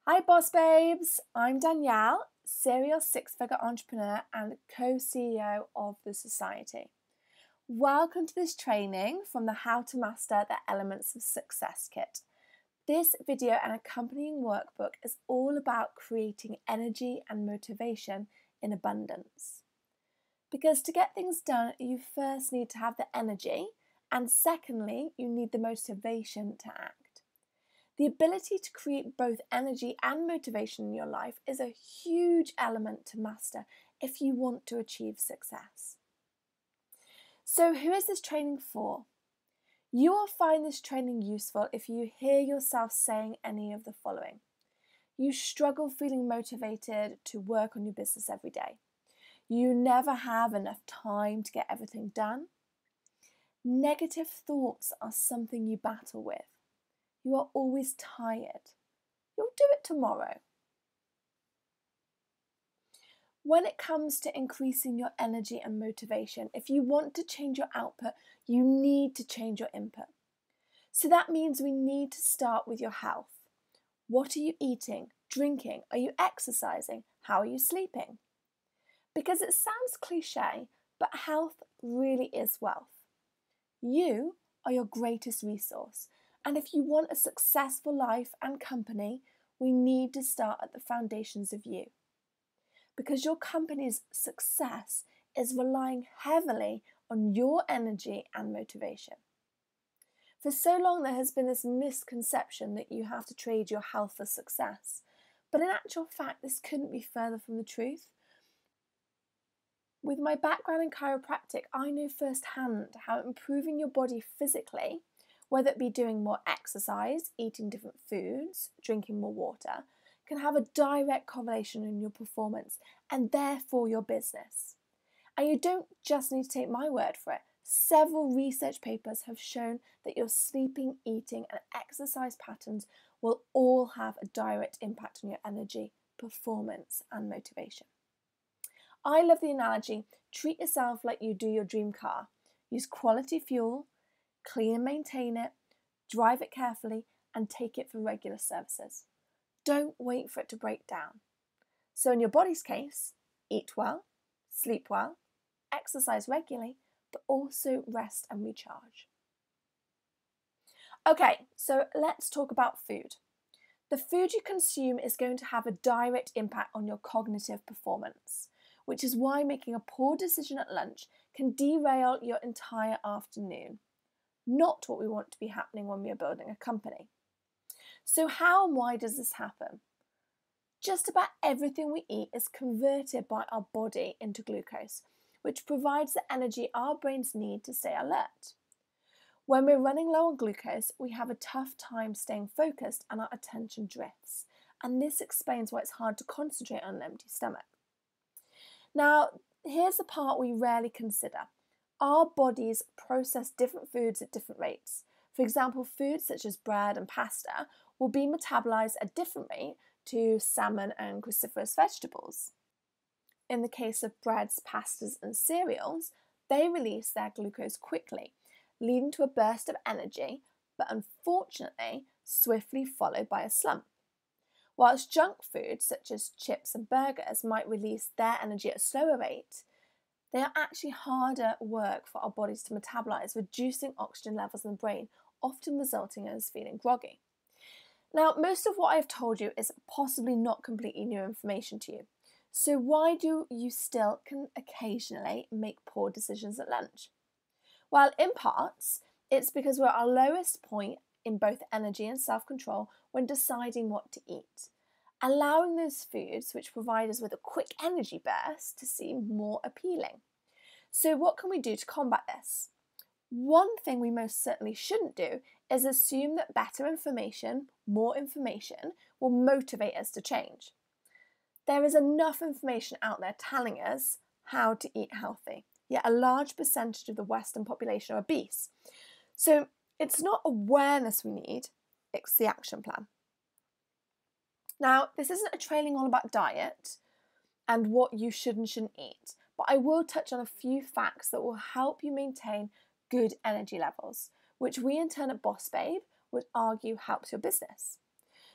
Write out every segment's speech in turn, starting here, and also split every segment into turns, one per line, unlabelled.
Hi Boss Babes, I'm Danielle, serial six-figure entrepreneur and co-CEO of The Society. Welcome to this training from the How to Master the Elements of Success kit. This video and accompanying workbook is all about creating energy and motivation in abundance. Because to get things done, you first need to have the energy, and secondly, you need the motivation to act. The ability to create both energy and motivation in your life is a huge element to master if you want to achieve success. So, who is this training for? You will find this training useful if you hear yourself saying any of the following. You struggle feeling motivated to work on your business every day. You never have enough time to get everything done. Negative thoughts are something you battle with. You are always tired. You'll do it tomorrow. When it comes to increasing your energy and motivation, if you want to change your output, you need to change your input. So that means we need to start with your health. What are you eating, drinking? Are you exercising? How are you sleeping? Because it sounds cliche, but health really is wealth. You are your greatest resource. And if you want a successful life and company, we need to start at the foundations of you. Because your company's success is relying heavily on your energy and motivation. For so long, there has been this misconception that you have to trade your health for success. But in actual fact, this couldn't be further from the truth. With my background in chiropractic, I know firsthand how improving your body physically, whether it be doing more exercise, eating different foods, drinking more water, can have a direct correlation in your performance and therefore your business. And you don't just need to take my word for it. Several research papers have shown that your sleeping, eating and exercise patterns will all have a direct impact on your energy, performance and motivation. I love the analogy, treat yourself like you do your dream car. Use quality fuel, clean and maintain it, drive it carefully, and take it for regular services. Don't wait for it to break down. So in your body's case, eat well, sleep well, exercise regularly, but also rest and recharge. Okay, so let's talk about food. The food you consume is going to have a direct impact on your cognitive performance, which is why making a poor decision at lunch can derail your entire afternoon. Not what we want to be happening when we are building a company. So how and why does this happen? Just about everything we eat is converted by our body into glucose, which provides the energy our brains need to stay alert. When we're running low on glucose, we have a tough time staying focused and our attention drifts. And this explains why it's hard to concentrate on an empty stomach. Now, here's the part we rarely consider. Our bodies process different foods at different rates. For example, foods such as bread and pasta will be metabolized at a different rate to salmon and cruciferous vegetables. In the case of breads, pastas and cereals, they release their glucose quickly, leading to a burst of energy, but unfortunately swiftly followed by a slump. Whilst junk foods such as chips and burgers might release their energy at a slower rate, they are actually harder work for our bodies to metabolize, reducing oxygen levels in the brain, often resulting in us feeling groggy. Now, most of what I've told you is possibly not completely new information to you. So why do you still can occasionally make poor decisions at lunch? Well, in parts, it's because we're at our lowest point in both energy and self-control when deciding what to eat, allowing those foods which provide us with a quick energy burst to seem more appealing. So what can we do to combat this? One thing we most certainly shouldn't do is assume that better information, more information, will motivate us to change. There is enough information out there telling us how to eat healthy, yet a large percentage of the Western population are obese. So it's not awareness we need, it's the action plan. Now, this isn't a training all about diet and what you should and shouldn't eat, but I will touch on a few facts that will help you maintain good energy levels, which we in turn at Boss Babe would argue helps your business.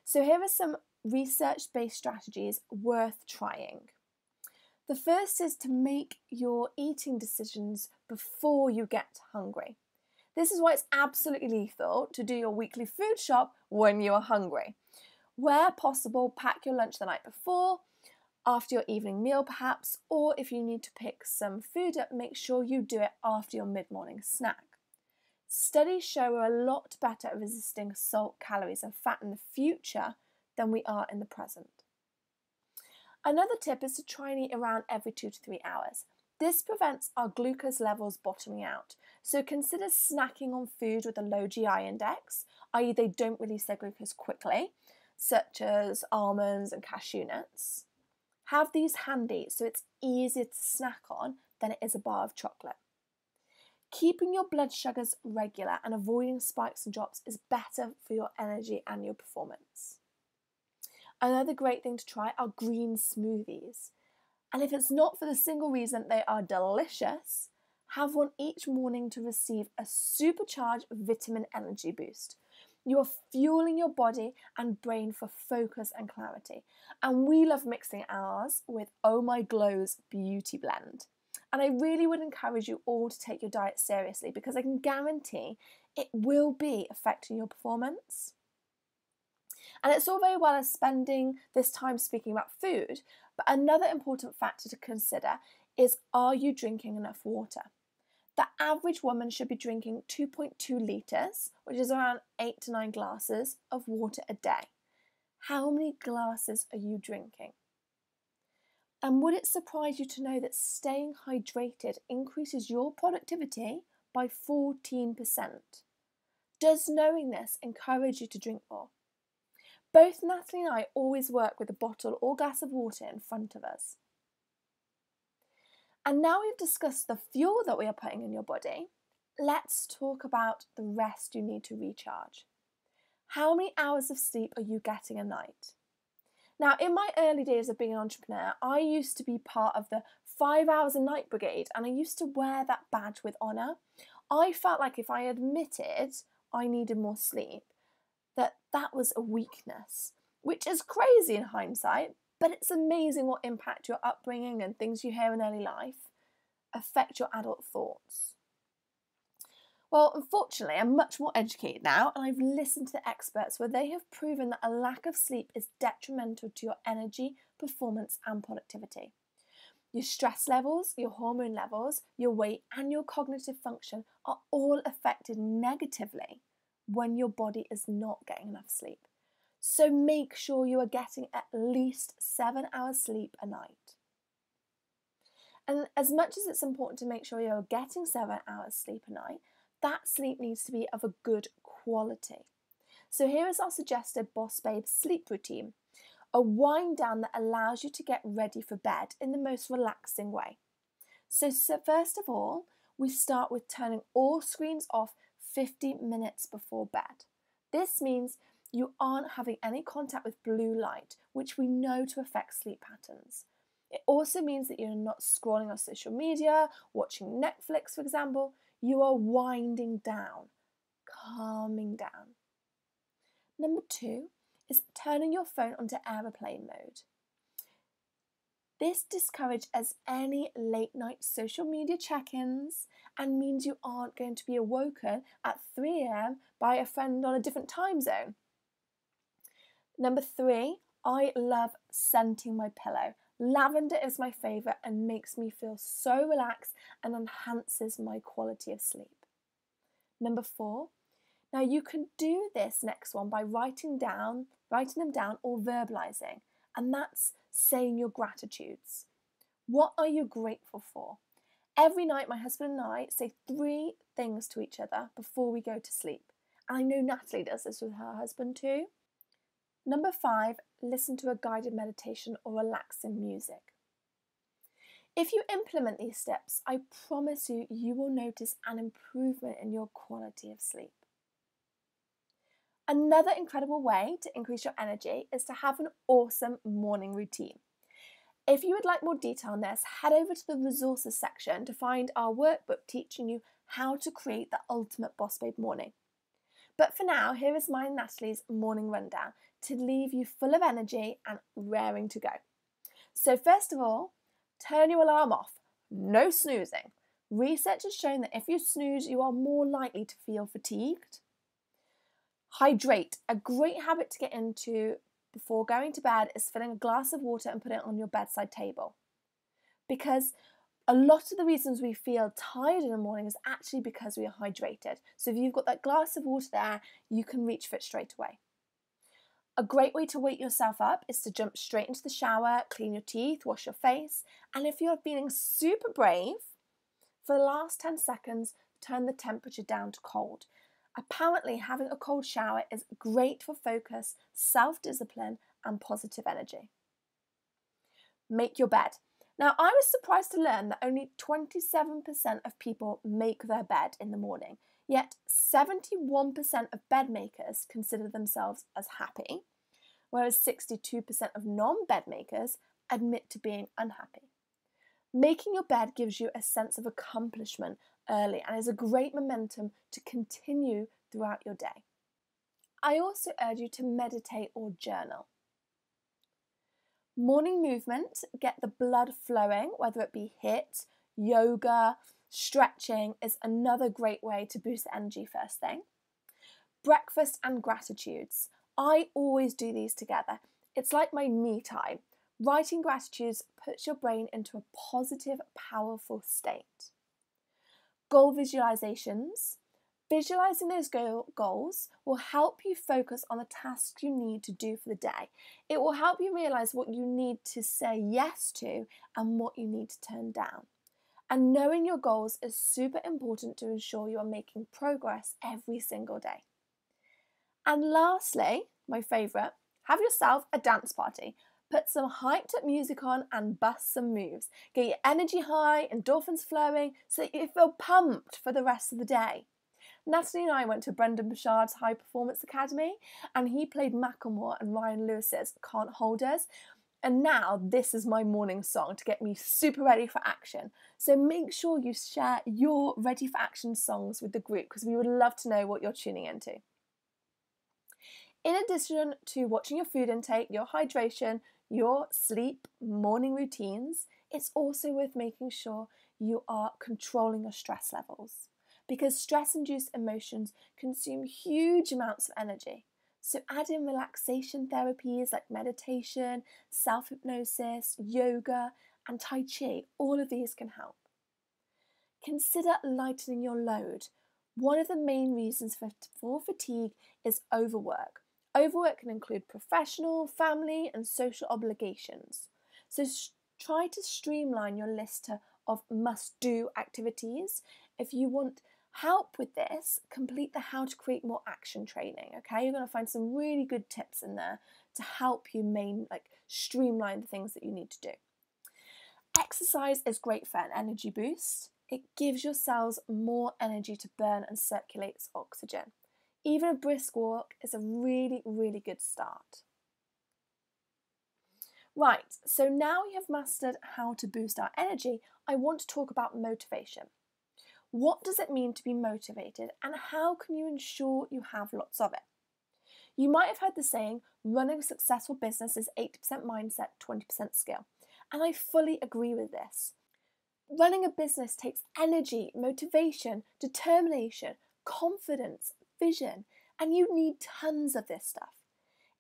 So here are some research-based strategies worth trying. The first is to make your eating decisions before you get hungry. This is why it's absolutely lethal to do your weekly food shop when you are hungry. Where possible, pack your lunch the night before, after your evening meal perhaps, or if you need to pick some food up, make sure you do it after your mid-morning snack. Studies show we're a lot better at resisting salt, calories and fat in the future than we are in the present. Another tip is to try and eat around every 2 to 3 hours. This prevents our glucose levels bottoming out, so consider snacking on food with a low GI index, i.e. they don't release their glucose quickly, such as almonds and cashew nuts. Have these handy so it's easier to snack on than it is a bar of chocolate. Keeping your blood sugars regular and avoiding spikes and drops is better for your energy and your performance. Another great thing to try are green smoothies. And if it's not for the single reason they are delicious, have one each morning to receive a supercharged vitamin energy boost. You are fueling your body and brain for focus and clarity. And we love mixing ours with Oh My Glow's Beauty Blend. And I really would encourage you all to take your diet seriously because I can guarantee it will be affecting your performance. And it's all very well as spending this time speaking about food, but another important factor to consider is, are you drinking enough water? The average woman should be drinking 2.2 litres, which is around 8 to 9 glasses of water a day. How many glasses are you drinking? And would it surprise you to know that staying hydrated increases your productivity by 14%? Does knowing this encourage you to drink more? Both Natalie and I always work with a bottle or glass of water in front of us. And now we've discussed the fuel that we are putting in your body, let's talk about the rest you need to recharge. How many hours of sleep are you getting a night? Now, in my early days of being an entrepreneur, I used to be part of the 5 hours a night brigade, and I used to wear that badge with honour. I felt like if I admitted I needed more sleep, that was a weakness, which is crazy in hindsight, but it's amazing what impact your upbringing and things you hear in early life affect your adult thoughts. Well, unfortunately, I'm much more educated now, and I've listened to experts where they have proven that a lack of sleep is detrimental to your energy, performance, and productivity. Your stress levels, your hormone levels, your weight, and your cognitive function are all affected negatively when your body is not getting enough sleep. So make sure you are getting at least 7 hours sleep a night. And as much as it's important to make sure you're getting 7 hours sleep a night, that sleep needs to be of a good quality. So here is our suggested Boss Babe sleep routine, a wind down that allows you to get ready for bed in the most relaxing way. So first of all, we start with turning all screens off 50 minutes before bed. This means you aren't having any contact with blue light, which we know to affect sleep patterns. It also means that you're not scrolling on social media, watching Netflix, for example. You are winding down, calming down. Number 2 is turning your phone onto airplane mode. This discourages any late night social media check-ins and means you aren't going to be awoken at 3 a.m. by a friend on a different time zone. Number 3, I love scenting my pillow. Lavender is my favourite and makes me feel so relaxed and enhances my quality of sleep. Number 4, now you can do this next one by writing them down or verbalising, and that's saying your gratitudes. What are you grateful for? Every night my husband and I say 3 things to each other before we go to sleep. And I know Natalie does this with her husband too. Number 5, listen to a guided meditation or relaxing music. If you implement these steps, I promise you, you will notice an improvement in your quality of sleep. Another incredible way to increase your energy is to have an awesome morning routine. If you would like more detail on this, head over to the resources section to find our workbook teaching you how to create the ultimate Boss Babe morning. But for now, here is mine and Natalie's morning rundown to leave you full of energy and raring to go. So first of all, turn your alarm off. No snoozing. Research has shown that if you snooze, you are more likely to feel fatigued. Hydrate. A great habit to get into before going to bed is filling a glass of water and putting it on your bedside table. Because a lot of the reasons we feel tired in the morning is actually because we are hydrated. So if you've got that glass of water there, you can reach for it straight away. A great way to wake yourself up is to jump straight into the shower, clean your teeth, wash your face, and if you're feeling super brave, for the last 10 seconds, turn the temperature down to cold. Apparently, having a cold shower is great for focus, self-discipline, and positive energy. Make your bed. Now, I was surprised to learn that only 27% of people make their bed in the morning, yet 71% of bed makers consider themselves as happy, whereas 62% of non-bed makers admit to being unhappy. Making your bed gives you a sense of accomplishment early and is a great momentum to continue throughout your day. I also urge you to meditate or journal. Morning movement, get the blood flowing, whether it be HIIT, yoga, stretching is another great way to boost energy first thing. Breakfast and gratitudes. I always do these together. It's like my me time. Writing gratitudes puts your brain into a positive, powerful state. Goal visualizations. Visualizing those goals will help you focus on the tasks you need to do for the day. It will help you realize what you need to say yes to and what you need to turn down. And knowing your goals is super important to ensure you are making progress every single day. And lastly, my favourite, have yourself a dance party. Put some hyped up music on and bust some moves. Get your energy high, endorphins flowing, so that you feel pumped for the rest of the day. Natalie and I went to Brendan Burchard's High Performance Academy and he played Macklemore and Ryan Lewis's Can't Hold Us. And now this is my morning song to get me super ready for action. So make sure you share your ready for action songs with the group because we would love to know what you're tuning into. In addition to watching your food intake, your hydration, your sleep, morning routines, it's also worth making sure you are controlling your stress levels because stress-induced emotions consume huge amounts of energy. So add in relaxation therapies like meditation, self-hypnosis, yoga, and Tai Chi. All of these can help. Consider lightening your load. One of the main reasons for fatigue is overwork. Overwork can include professional, family, and social obligations. So try to streamline your list of must-do activities. If you want help with this, complete the How to Create More Action training, okay? You're going to find some really good tips in there to help you streamline the things that you need to do. Exercise is great for an energy boost. It gives your cells more energy to burn and circulates oxygen. Even a brisk walk is a really, really good start. Right, so now we have mastered how to boost our energy, I want to talk about motivation. What does it mean to be motivated and how can you ensure you have lots of it? You might have heard the saying, running a successful business is 80% mindset, 20% skill. And I fully agree with this. Running a business takes energy, motivation, determination, confidence, vision, and you need tons of this stuff.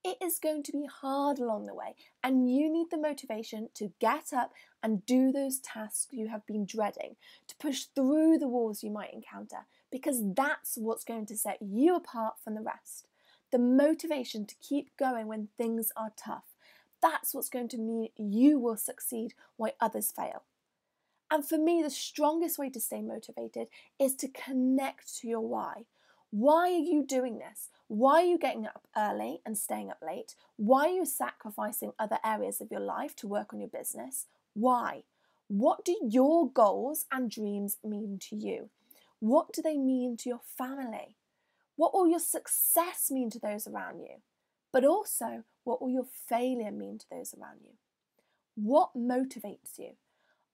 It is going to be hard along the way, and you need the motivation to get up and do those tasks you have been dreading, to push through the walls you might encounter, because that's what's going to set you apart from the rest. The motivation to keep going when things are tough. That's what's going to mean you will succeed while others fail. And for me, the strongest way to stay motivated is to connect to your why. Why are you doing this? Why are you getting up early and staying up late? Why are you sacrificing other areas of your life to work on your business? Why? What do your goals and dreams mean to you? What do they mean to your family? What will your success mean to those around you? But also, what will your failure mean to those around you? What motivates you?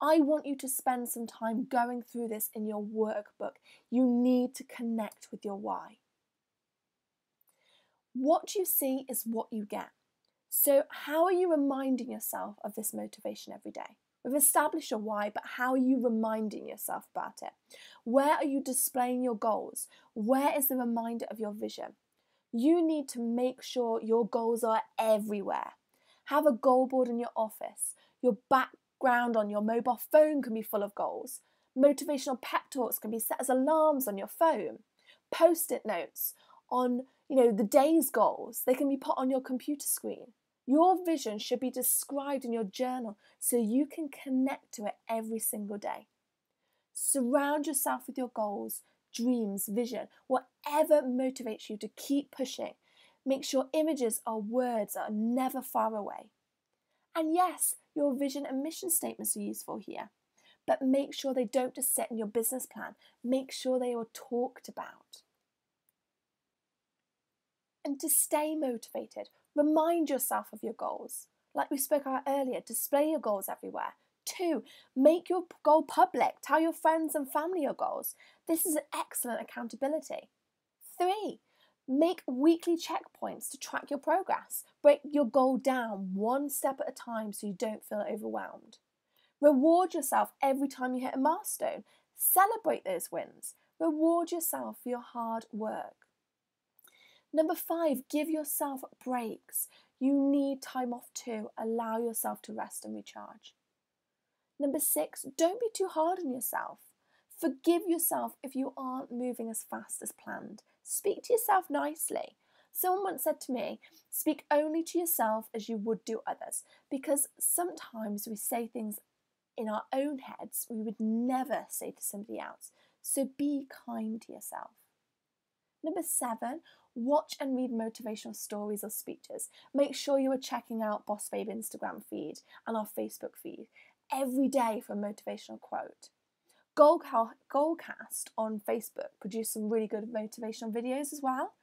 I want you to spend some time going through this in your workbook. You need to connect with your why. What you see is what you get. So how are you reminding yourself of this motivation every day? We've established your why, but how are you reminding yourself about it? Where are you displaying your goals? Where is the reminder of your vision? You need to make sure your goals are everywhere. Have a goal board in your office. Your background on your mobile phone can be full of goals. Motivational pep talks can be set as alarms on your phone. Post-it notes on, the day's goals. They can be put on your computer screen. Your vision should be described in your journal so you can connect to it every single day. Surround yourself with your goals, dreams, vision, whatever motivates you to keep pushing. Make sure images or words are never far away. And yes, your vision and mission statements are useful here, but make sure they don't just sit in your business plan. Make sure they are talked about. And to stay motivated, remind yourself of your goals. Like we spoke about earlier, display your goals everywhere. 2, make your goal public. Tell your friends and family your goals. This is an excellent accountability. 3, make weekly checkpoints to track your progress. Break your goal down one step at a time so you don't feel overwhelmed. Reward yourself every time you hit a milestone. Celebrate those wins. Reward yourself for your hard work. Number 5, give yourself breaks. You need time off too. Allow yourself to rest and recharge. Number 6, don't be too hard on yourself. Forgive yourself if you aren't moving as fast as planned. Speak to yourself nicely. Someone once said to me, speak only to yourself as you would do others, because sometimes we say things in our own heads we would never say to somebody else. So be kind to yourself. Number 7, watch and read motivational stories or speeches. Make sure you are checking out Boss Babe Instagram feed and our Facebook feed every day for a motivational quote. Goalcast on Facebook produce some really good motivational videos as well.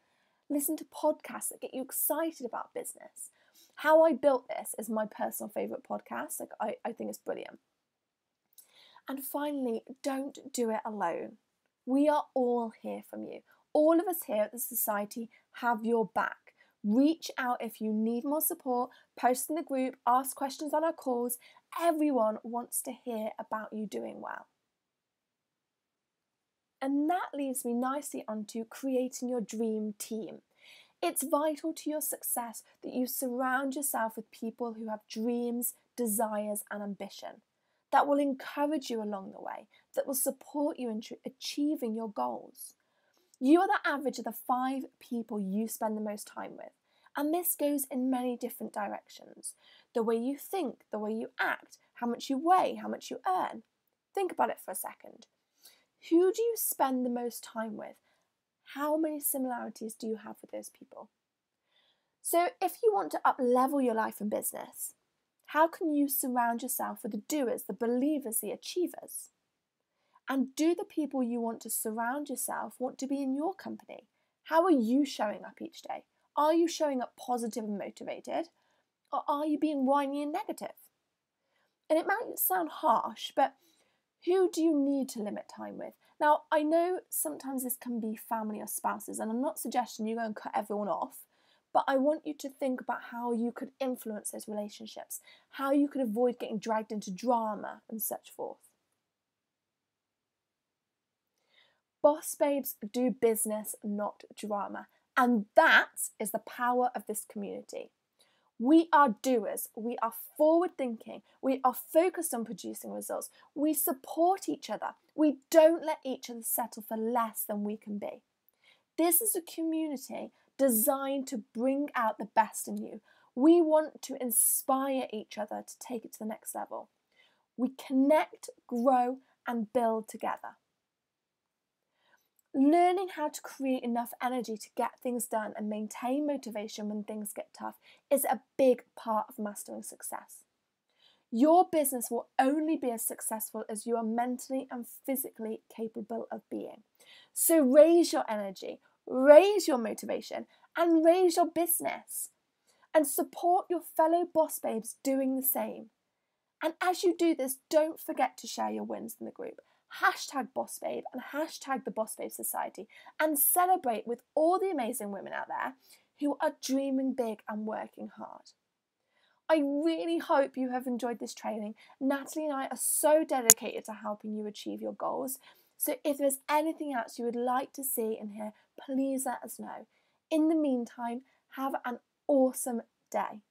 Listen to podcasts that get you excited about business. How I Built This is my personal favourite podcast. I think it's brilliant. And finally, don't do it alone. We are all here from you. All of us here at the Society have your back. Reach out if you need more support, post in the group, ask questions on our calls. Everyone wants to hear about you doing well. And that leads me nicely onto creating your dream team. It's vital to your success that you surround yourself with people who have dreams, desires, and ambition, that will encourage you along the way, that will support you in achieving your goals. You are the average of the 5 people you spend the most time with. And this goes in many different directions. The way you think, the way you act, how much you weigh, how much you earn. Think about it for a second. Who do you spend the most time with? How many similarities do you have with those people? So if you want to up-level your life and business, how can you surround yourself with the doers, the believers, the achievers? And do the people you want to surround yourself want to be in your company? How are you showing up each day? Are you showing up positive and motivated? Or are you being whiny and negative? And it might sound harsh, but who do you need to limit time with? Now, I know sometimes this can be family or spouses, and I'm not suggesting you go and cut everyone off, but I want you to think about how you could influence those relationships, how you could avoid getting dragged into drama and such forth. Boss babes do business, not drama. And that is the power of this community. We are doers. We are forward thinking. We are focused on producing results. We support each other. We don't let each other settle for less than we can be. This is a community designed to bring out the best in you. We want to inspire each other to take it to the next level. We connect, grow, and build together. Learning how to create enough energy to get things done and maintain motivation when things get tough is a big part of mastering success. Your business will only be as successful as you are mentally and physically capable of being. So raise your energy, raise your motivation, and raise your business. And support your fellow boss babes doing the same. And as you do this, don't forget to share your wins in the group. #BossBabe and #the Boss Babe Society, and celebrate with all the amazing women out there who are dreaming big and working hard. I really hope you have enjoyed this training. Natalie and I are so dedicated to helping you achieve your goals. So if there's anything else you would like to see and hear, please let us know. In the meantime, have an awesome day.